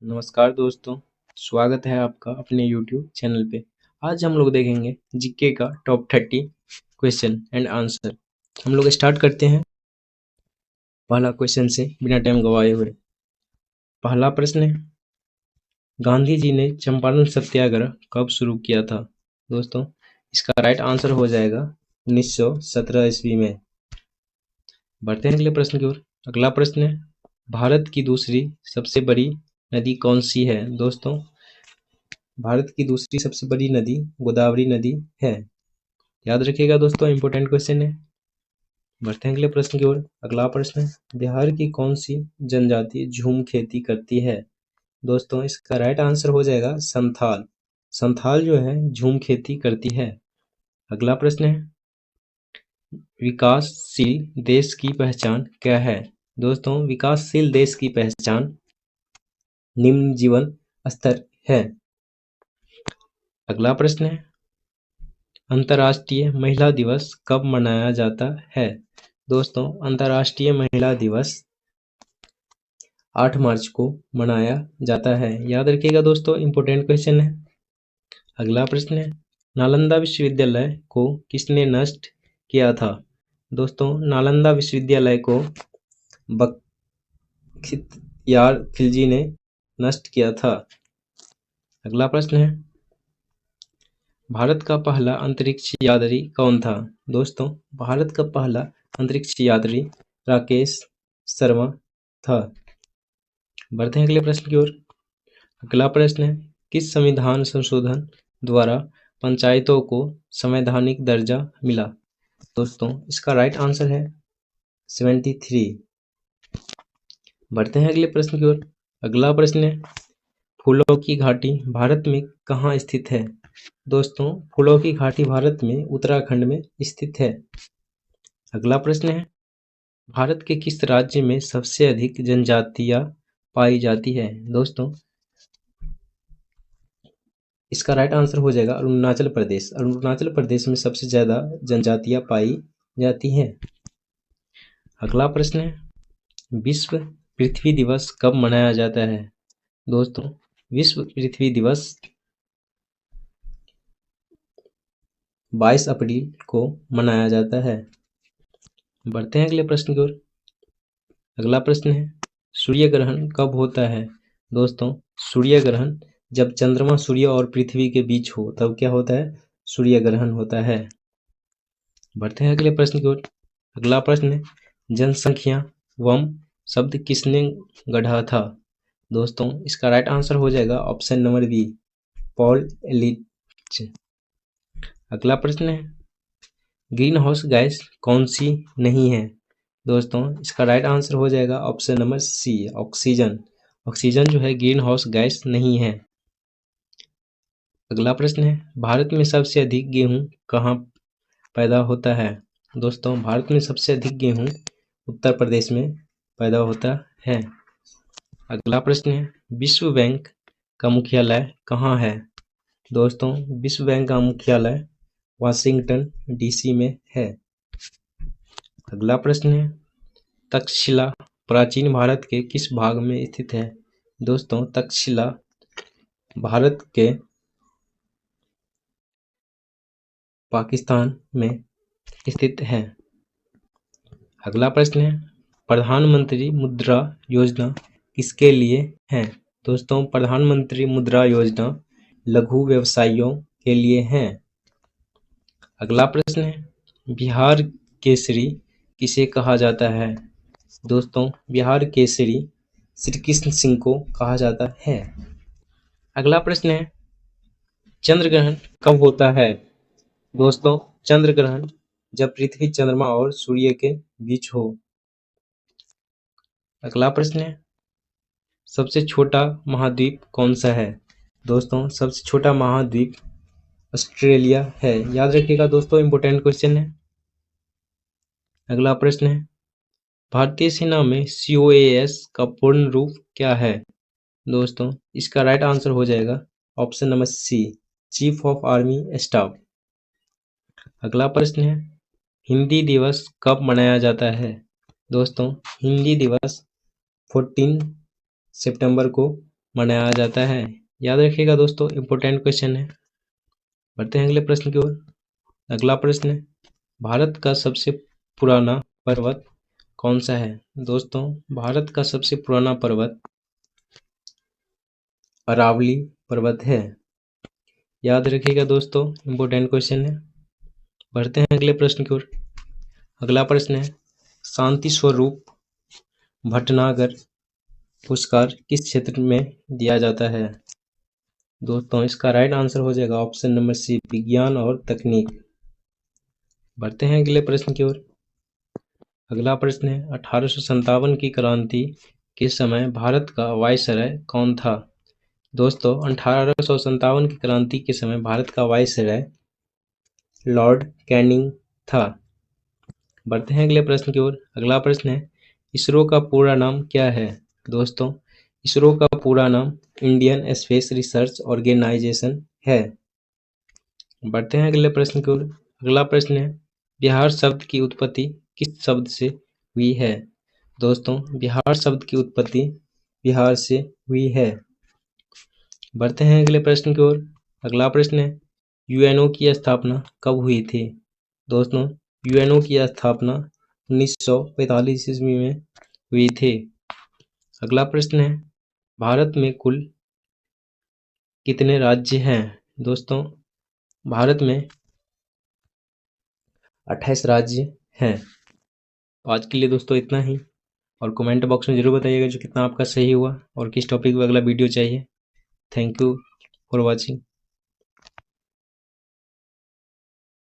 नमस्कार दोस्तों, स्वागत है आपका अपने YouTube चैनल पे। आज हम लोग देखेंगे जीके का टॉप 30 क्वेश्चन एंड आंसर। हम लोग स्टार्ट करते हैं पहला क्वेश्चन से बिना टाइम गवाए हुए। पहला प्रश्न है, गांधी जी ने चंपारण सत्याग्रह कब शुरू किया था? दोस्तों, इसका राइट आंसर हो जाएगा 1917 ईस्वी में। बढ़ते हैं अगले प्रश्न की ओर। अगला प्रश्न है, भारत की दूसरी सबसे बड़ी नदी कौन सी है? दोस्तों, भारत की दूसरी सबसे बड़ी नदी गोदावरी नदी है। याद रखिएगा दोस्तों, इंपॉर्टेंट क्वेश्चन है। बढ़ते हैं अगले प्रश्न की ओर। अगला प्रश्न है, बिहार की कौन सी जनजाति झूम खेती करती है? दोस्तों, इसका राइट आंसर हो जाएगा संथाल। संथाल जो है झूम खेती करती है। अगला प्रश्न है, विकासशील देश की पहचान क्या है? दोस्तों, विकासशील देश की पहचान निम्न जीवन स्तर है। अगला प्रश्न है, अंतर्राष्ट्रीय महिला दिवस कब मनाया जाता है? दोस्तों, अंतर्राष्ट्रीय महिला दिवस 8 मार्च को मनाया जाता है। याद रखिएगा दोस्तों, इंपॉर्टेंट क्वेश्चन है। अगला प्रश्न है, नालंदा विश्वविद्यालय को किसने नष्ट किया था? दोस्तों, नालंदा विश्वविद्यालय को बख्तियार खिलजी ने नष्ट किया था। अगला प्रश्न है, भारत का पहला अंतरिक्ष यात्री कौन था? दोस्तों, भारत का पहला अंतरिक्ष यात्री राकेश शर्मा था। बढ़ते हैं अगले प्रश्न की ओर। अगला प्रश्न है, किस संविधान संशोधन द्वारा पंचायतों को संवैधानिक दर्जा मिला? दोस्तों, इसका राइट आंसर है 73। बढ़ते हैं अगले प्रश्न की ओर। अगला प्रश्न है, फूलों की घाटी भारत में कहाँ स्थित है? दोस्तों, फूलों की घाटी भारत में उत्तराखंड में स्थित है। अगला प्रश्न है, भारत के किस राज्य में सबसे अधिक जनजातियां पाई जाती है? दोस्तों, इसका राइट आंसर हो जाएगा अरुणाचल प्रदेश। अरुणाचल प्रदेश में सबसे ज्यादा जनजातियां पाई जाती हैं। अगला प्रश्न है, विश्व पृथ्वी दिवस कब मनाया जाता है? दोस्तों, विश्व पृथ्वी दिवस 22 अप्रैल को मनाया जाता है। बढ़ते हैं अगले प्रश्न की ओर। अगला प्रश्न है, सूर्य ग्रहण कब होता है? दोस्तों, सूर्य ग्रहण जब चंद्रमा सूर्य और पृथ्वी के बीच हो तब क्या होता है? सूर्य ग्रहण होता है। बढ़ते हैं अगले प्रश्न की ओर। अगला प्रश्न है, जनसंख्या वम शब्द किसने गढ़ा था? दोस्तों, इसका राइट आंसर हो जाएगा option number B, Paul Ehrlich. अगला प्रश्न है, ग्रीन हाउस गैस कौन सी नहीं है? दोस्तों, इसका राइट आंसर हो जाएगा option number C, oxygen. Oxygen जो है ग्रीन हाउस गैस नहीं है। अगला प्रश्न है, भारत में सबसे अधिक गेहूं कहाँ पैदा होता है? दोस्तों, भारत में सबसे अधिक गेहूं उत्तर प्रदेश में पैदा होता है। अगला प्रश्न है, विश्व बैंक का मुख्यालय कहाँ है? दोस्तों, विश्व बैंक का मुख्यालय वाशिंगटन डीसी में है। अगला प्रश्न है, तक्षशिला प्राचीन भारत के किस भाग में स्थित है? दोस्तों, तक्षशिला भारत के पाकिस्तान में स्थित है। अगला प्रश्न है, प्रधानमंत्री मुद्रा योजना किसके लिए है? दोस्तों, प्रधानमंत्री मुद्रा योजना लघु व्यवसायियों के लिए है। अगला प्रश्न है, बिहार केसरी किसे कहा जाता है? दोस्तों, बिहार केसरी श्री कृष्ण सिंह को कहा जाता है। अगला प्रश्न है, चंद्र ग्रहण कब होता है? दोस्तों, चंद्र ग्रहण जब पृथ्वी चंद्रमा और सूर्य के बीच हो। अगला प्रश्न है, सबसे छोटा महाद्वीप कौन सा है? दोस्तों, सबसे छोटा महाद्वीप ऑस्ट्रेलिया है। याद रखिएगा दोस्तों, इंपॉर्टेंट क्वेश्चन है। अगला प्रश्न है, भारतीय सेना में COAS का पूर्ण रूप क्या है? दोस्तों, इसका राइट आंसर हो जाएगा option number C, chief of army staff. अगला प्रश्न है, हिंदी दिवस कब मनाया जाता है? दोस्तों, हिंदी दिवस 14 सितंबर को मनाया जाता है? याद रखिएगा दोस्तों, इंपॉर्टेंट क्वेश्चन है। बढ़ते हैं अगले प्रश्न की ओर। अगला प्रश्न है, भारत का सबसे पुराना पर्वत कौन सा है? दोस्तों, भारत का सबसे पुराना पर्वत अरावली पर्वत है। याद रखिएगा दोस्तों, इंपॉर्टेंट क्वेश्चन है। बढ़ते हैं अगले प्रश्न की ओर। अगला प्रश्न है, शांति स्वरूप भटनागर पुरस्कार किस क्षेत्र में दिया जाता है? दोस्तों, इसका राइट आंसर हो जाएगा ऑप्शन नंबर सी, विज्ञान और तकनीक। बढ़ते हैं अगले प्रश्न की ओर। अगला प्रश्न है, 1857 की क्रांति के समय भारत का वायसराय कौन था? दोस्तों, 1857 की क्रांति के समय भारत का वायसराय लॉर्ड कैनिंग था। बढ़ते हैं अगले प्रश्न की ओर। अगला प्रश्न है, इसरो का पूरा नाम क्या है? दोस्तों, इसरो का पूरा नाम इंडियन स्पेस रिसर्च ऑर्गेनाइजेशन है। बढ़ते हैं अगले प्रश्न की ओर। अगला प्रश्न है, बिहार शब्द की उत्पत्ति किस शब्द से हुई है? दोस्तों, बिहार शब्द की उत्पत्ति बिहार से हुई है। बढ़ते हैं अगले प्रश्न की ओर। अगला प्रश्न है, यूएनओ की स्थापना कब हुई थी? दोस्तों, यूएनओ की स्थापना 1945 ईस्वी में हुई थी। अगला प्रश्न है, भारत में कुल कितने राज्य हैं? दोस्तों, भारत में 28 राज्य हैं। आज के लिए दोस्तों इतना ही, और कमेंट बॉक्स में ज़रूर बताइएगा जो कितना आपका सही हुआ और किस टॉपिक पर अगला वीडियो चाहिए। Thank you for watching.